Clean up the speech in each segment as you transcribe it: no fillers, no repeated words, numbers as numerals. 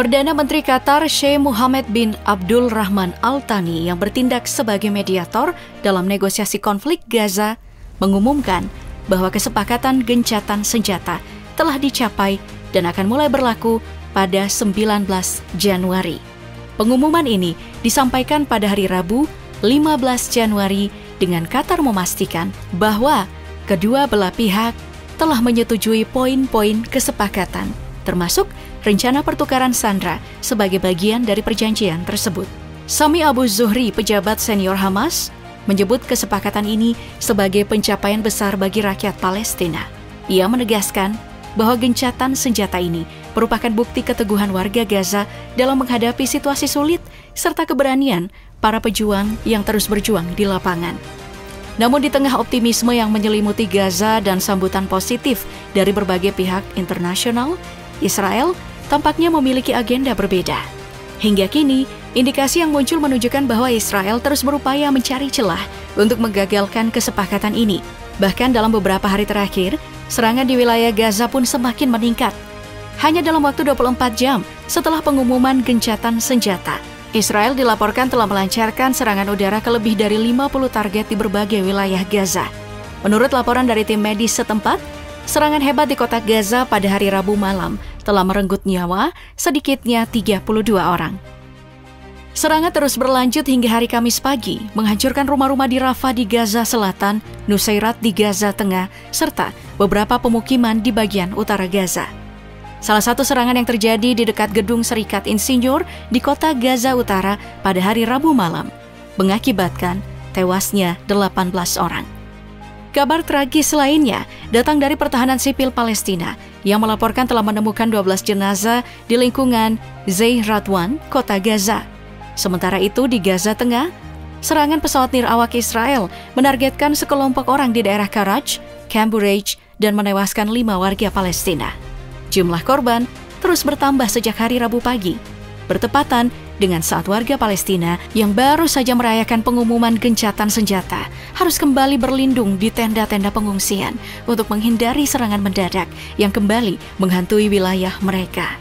Perdana Menteri Qatar Sheikh Mohammed bin Abdul Rahman Al Thani yang bertindak sebagai mediator dalam negosiasi konflik Gaza mengumumkan bahwa kesepakatan gencatan senjata telah dicapai dan akan mulai berlaku pada 19 Januari. Pengumuman ini disampaikan pada hari Rabu 15 Januari dengan Qatar memastikan bahwa kedua belah pihak telah menyetujui poin-poin kesepakatan, termasuk rencana pertukaran sandera sebagai bagian dari perjanjian tersebut. Sami Abu Zuhri, pejabat senior Hamas, menyebut kesepakatan ini sebagai pencapaian besar bagi rakyat Palestina. Ia menegaskan bahwa gencatan senjata ini merupakan bukti keteguhan warga Gaza dalam menghadapi situasi sulit serta keberanian para pejuang yang terus berjuang di lapangan. Namun di tengah optimisme yang menyelimuti Gaza dan sambutan positif dari berbagai pihak internasional, Israel tampaknya memiliki agenda berbeda. Hingga kini, indikasi yang muncul menunjukkan bahwa Israel terus berupaya mencari celah untuk menggagalkan kesepakatan ini. Bahkan dalam beberapa hari terakhir, serangan di wilayah Gaza pun semakin meningkat. Hanya dalam waktu 24 jam setelah pengumuman gencatan senjata, Israel dilaporkan telah melancarkan serangan udara ke lebih dari 50 target di berbagai wilayah Gaza. Menurut laporan dari tim medis setempat, serangan hebat di kota Gaza pada hari Rabu malam telah merenggut nyawa sedikitnya 32 orang. Serangan terus berlanjut hingga hari Kamis pagi, menghancurkan rumah-rumah di Rafah di Gaza Selatan, Nusairat di Gaza Tengah, serta beberapa pemukiman di bagian utara Gaza. Salah satu serangan yang terjadi di dekat Gedung Serikat Insinyur di kota Gaza Utara pada hari Rabu malam, mengakibatkan tewasnya 18 orang. Kabar tragis lainnya datang dari pertahanan sipil Palestina yang melaporkan telah menemukan 12 jenazah di lingkungan Zaih Radwan, kota Gaza. Sementara itu di Gaza Tengah, serangan pesawat nirawak Israel menargetkan sekelompok orang di daerah Karaj, Camp Bureij, dan menewaskan 5 warga Palestina. Jumlah korban terus bertambah sejak hari Rabu pagi, bertepatan dengan saat warga Palestina yang baru saja merayakan pengumuman gencatan senjata harus kembali berlindung di tenda-tenda pengungsian untuk menghindari serangan mendadak yang kembali menghantui wilayah mereka.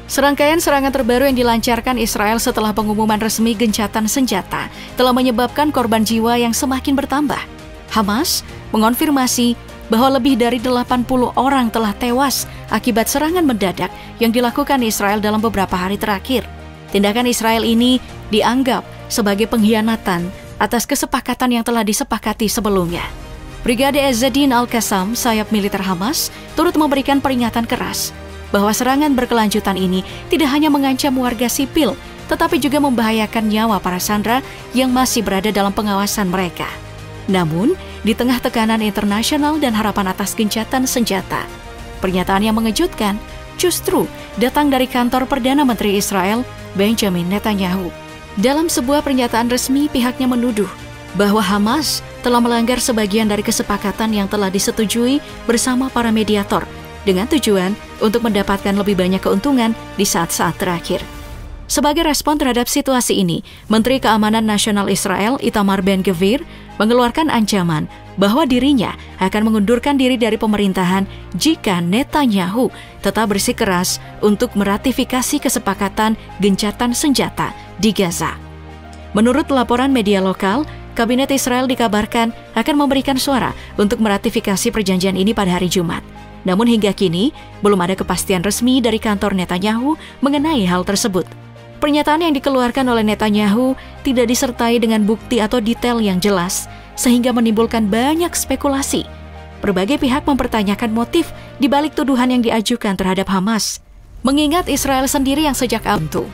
Serangkaian serangan terbaru yang dilancarkan Israel setelah pengumuman resmi gencatan senjata telah menyebabkan korban jiwa yang semakin bertambah. Hamas mengonfirmasi bahwa lebih dari 80 orang telah tewas akibat serangan mendadak yang dilakukan Israel dalam beberapa hari terakhir. Tindakan Israel ini dianggap sebagai pengkhianatan atas kesepakatan yang telah disepakati sebelumnya. Brigade Ezzedine Al-Qassam, sayap militer Hamas, turut memberikan peringatan keras bahwa serangan berkelanjutan ini tidak hanya mengancam warga sipil, tetapi juga membahayakan nyawa para sandera yang masih berada dalam pengawasan mereka. Namun, di tengah tekanan internasional dan harapan atas gencatan senjata, pernyataan yang mengejutkan justru datang dari kantor Perdana Menteri Israel, Benjamin Netanyahu. Dalam sebuah pernyataan resmi, pihaknya menuduh bahwa Hamas telah melanggar sebagian dari kesepakatan yang telah disetujui bersama para mediator dengan tujuan untuk mendapatkan lebih banyak keuntungan di saat-saat terakhir. Sebagai respon terhadap situasi ini, Menteri Keamanan Nasional Israel Itamar Ben-Gvir mengeluarkan ancaman bahwa dirinya akan mengundurkan diri dari pemerintahan jika Netanyahu tetap bersikeras untuk meratifikasi kesepakatan gencatan senjata di Gaza. Menurut laporan media lokal, Kabinet Israel dikabarkan akan memberikan suara untuk meratifikasi perjanjian ini pada hari Jumat. Namun hingga kini, belum ada kepastian resmi dari kantor Netanyahu mengenai hal tersebut. Pernyataan yang dikeluarkan oleh Netanyahu tidak disertai dengan bukti atau detail yang jelas, sehingga menimbulkan banyak spekulasi. Berbagai pihak mempertanyakan motif di balik tuduhan yang diajukan terhadap Hamas. Mengingat Israel sendiri yang sejak awal,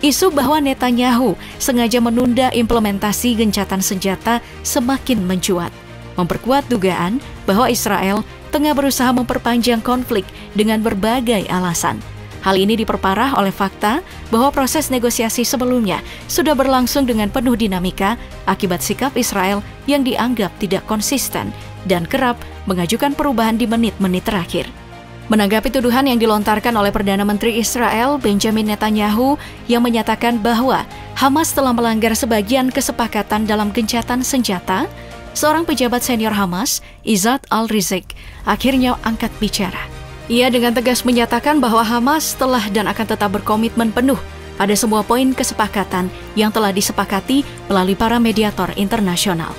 isu bahwa Netanyahu sengaja menunda implementasi gencatan senjata semakin mencuat, memperkuat dugaan bahwa Israel tengah berusaha memperpanjang konflik dengan berbagai alasan. Hal ini diperparah oleh fakta bahwa proses negosiasi sebelumnya sudah berlangsung dengan penuh dinamika akibat sikap Israel yang dianggap tidak konsisten dan kerap mengajukan perubahan di menit-menit terakhir. Menanggapi tuduhan yang dilontarkan oleh Perdana Menteri Israel Benjamin Netanyahu yang menyatakan bahwa Hamas telah melanggar sebagian kesepakatan dalam gencatan senjata, seorang pejabat senior Hamas, Izzat Al-Rizik, akhirnya angkat bicara. Ia dengan tegas menyatakan bahwa Hamas telah dan akan tetap berkomitmen penuh pada semua poin kesepakatan yang telah disepakati melalui para mediator internasional.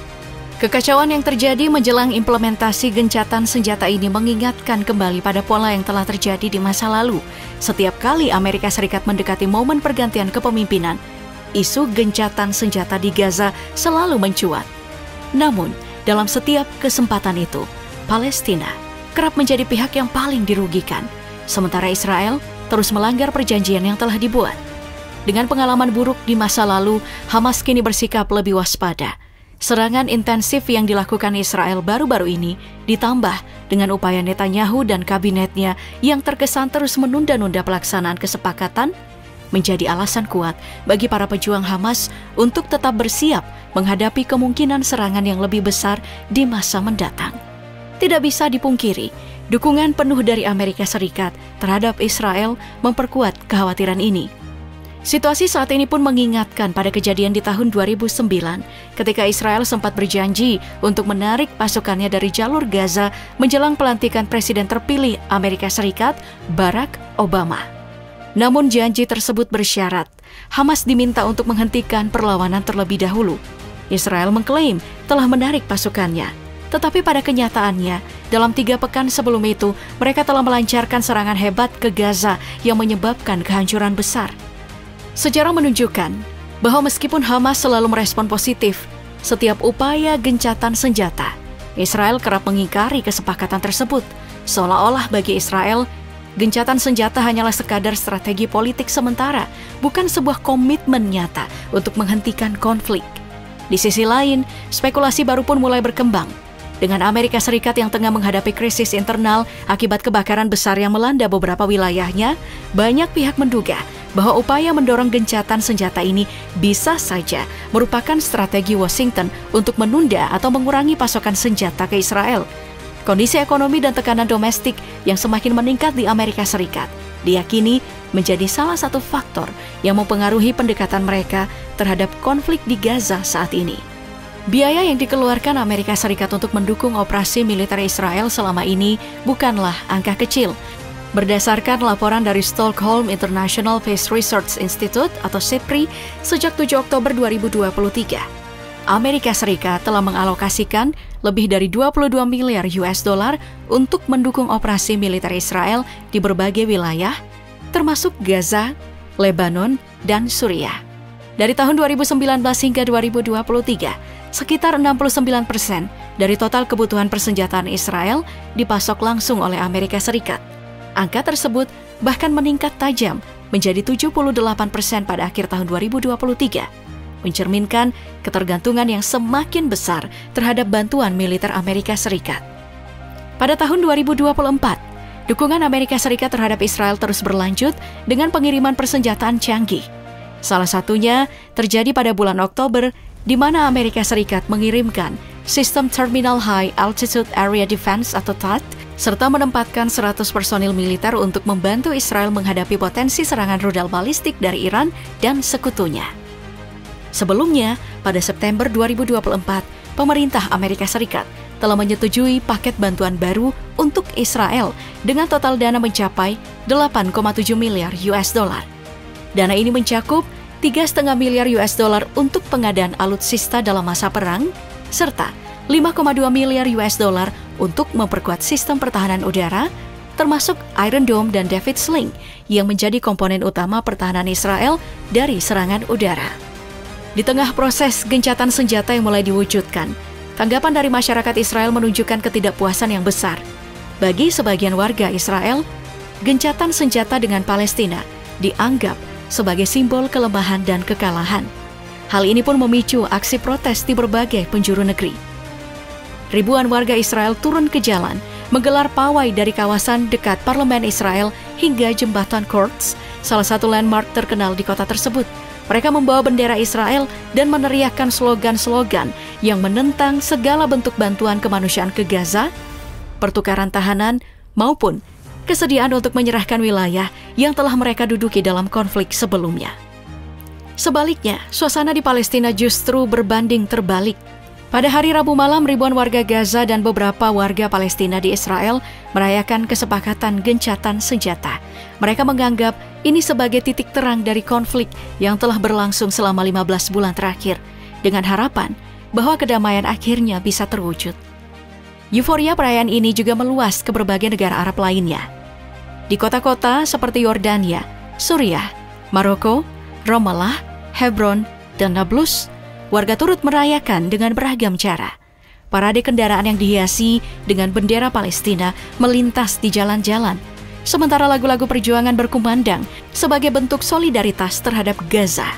Kekacauan yang terjadi menjelang implementasi gencatan senjata ini mengingatkan kembali pada pola yang telah terjadi di masa lalu. Setiap kali Amerika Serikat mendekati momen pergantian kepemimpinan, isu gencatan senjata di Gaza selalu mencuat. Namun, dalam setiap kesempatan itu, Palestina kerap menjadi pihak yang paling dirugikan, sementara Israel terus melanggar perjanjian yang telah dibuat. Dengan pengalaman buruk di masa lalu, Hamas kini bersikap lebih waspada. Serangan intensif yang dilakukan Israel baru-baru ini ditambah dengan upaya Netanyahu dan kabinetnya yang terkesan terus menunda-nunda pelaksanaan kesepakatan menjadi alasan kuat bagi para pejuang Hamas untuk tetap bersiap menghadapi kemungkinan serangan yang lebih besar di masa mendatang. Tidak bisa dipungkiri, dukungan penuh dari Amerika Serikat terhadap Israel memperkuat kekhawatiran ini. Situasi saat ini pun mengingatkan pada kejadian di tahun 2009 ketika Israel sempat berjanji untuk menarik pasukannya dari jalur Gaza menjelang pelantikan Presiden terpilih Amerika Serikat, Barack Obama. Namun janji tersebut bersyarat, Hamas diminta untuk menghentikan perlawanan terlebih dahulu. Israel mengklaim telah menarik pasukannya, tetapi pada kenyataannya, dalam 3 pekan sebelum itu, mereka telah melancarkan serangan hebat ke Gaza yang menyebabkan kehancuran besar. Sejarah menunjukkan bahwa meskipun Hamas selalu merespon positif setiap upaya gencatan senjata, Israel kerap mengingkari kesepakatan tersebut, seolah-olah bagi Israel, gencatan senjata hanyalah sekadar strategi politik sementara, bukan sebuah komitmen nyata untuk menghentikan konflik. Di sisi lain, spekulasi baru pun mulai berkembang. Dengan Amerika Serikat yang tengah menghadapi krisis internal akibat kebakaran besar yang melanda beberapa wilayahnya, banyak pihak menduga bahwa upaya mendorong gencatan senjata ini bisa saja merupakan strategi Washington untuk menunda atau mengurangi pasokan senjata ke Israel. Kondisi ekonomi dan tekanan domestik yang semakin meningkat di Amerika Serikat diyakini menjadi salah satu faktor yang mempengaruhi pendekatan mereka terhadap konflik di Gaza saat ini. Biaya yang dikeluarkan Amerika Serikat untuk mendukung operasi militer Israel selama ini bukanlah angka kecil. Berdasarkan laporan dari Stockholm International Peace Research Institute atau SIPRI, sejak 7 Oktober 2023, Amerika Serikat telah mengalokasikan lebih dari 22 miliar US dollar untuk mendukung operasi militer Israel di berbagai wilayah, termasuk Gaza, Lebanon, dan Suriah. Dari tahun 2019 hingga 2023, sekitar 69% dari total kebutuhan persenjataan Israel dipasok langsung oleh Amerika Serikat. Angka tersebut bahkan meningkat tajam menjadi 78% pada akhir tahun 2023, mencerminkan ketergantungan yang semakin besar terhadap bantuan militer Amerika Serikat. Pada tahun 2024, dukungan Amerika Serikat terhadap Israel terus berlanjut dengan pengiriman persenjataan canggih. Salah satunya terjadi pada bulan Oktober, di mana Amerika Serikat mengirimkan sistem Terminal High Altitude Area Defense atau THAAD, serta menempatkan 100 personil militer untuk membantu Israel menghadapi potensi serangan rudal balistik dari Iran dan sekutunya. Sebelumnya, pada September 2024, pemerintah Amerika Serikat telah menyetujui paket bantuan baru untuk Israel dengan total dana mencapai 8,7 miliar US dollar. Dana ini mencakup 3,5 miliar US dollar untuk pengadaan alutsista dalam masa perang, serta 5,2 miliar US dollar untuk memperkuat sistem pertahanan udara, termasuk Iron Dome dan David Sling, yang menjadi komponen utama pertahanan Israel dari serangan udara. Di tengah proses gencatan senjata yang mulai diwujudkan, tanggapan dari masyarakat Israel menunjukkan ketidakpuasan yang besar. Bagi sebagian warga Israel, gencatan senjata dengan Palestina dianggap sebagai simbol kelemahan dan kekalahan. Hal ini pun memicu aksi protes di berbagai penjuru negeri. Ribuan warga Israel turun ke jalan, menggelar pawai dari kawasan dekat parlemen Israel hingga jembatan Quds, salah satu landmark terkenal di kota tersebut. Mereka membawa bendera Israel dan meneriakkan slogan-slogan yang menentang segala bentuk bantuan kemanusiaan ke Gaza, pertukaran tahanan, maupun kesediaan untuk menyerahkan wilayah yang telah mereka duduki dalam konflik sebelumnya. Sebaliknya, suasana di Palestina justru berbanding terbalik. Pada hari Rabu malam, ribuan warga Gaza dan beberapa warga Palestina di Israel merayakan kesepakatan gencatan senjata. Mereka menganggap ini sebagai titik terang dari konflik yang telah berlangsung selama 15 bulan terakhir, dengan harapan bahwa kedamaian akhirnya bisa terwujud. Euforia perayaan ini juga meluas ke berbagai negara Arab lainnya. Di kota-kota seperti Yordania, Suriah, Maroko, Ramallah, Hebron, dan Nablus, warga turut merayakan dengan beragam cara. Parade kendaraan yang dihiasi dengan bendera Palestina melintas di jalan-jalan, sementara lagu-lagu perjuangan berkumandang sebagai bentuk solidaritas terhadap Gaza.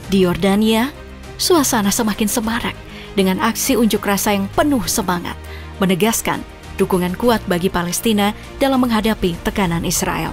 Di Yordania, suasana semakin semarak dengan aksi unjuk rasa yang penuh semangat, menegaskan dukungan kuat bagi Palestina dalam menghadapi tekanan Israel.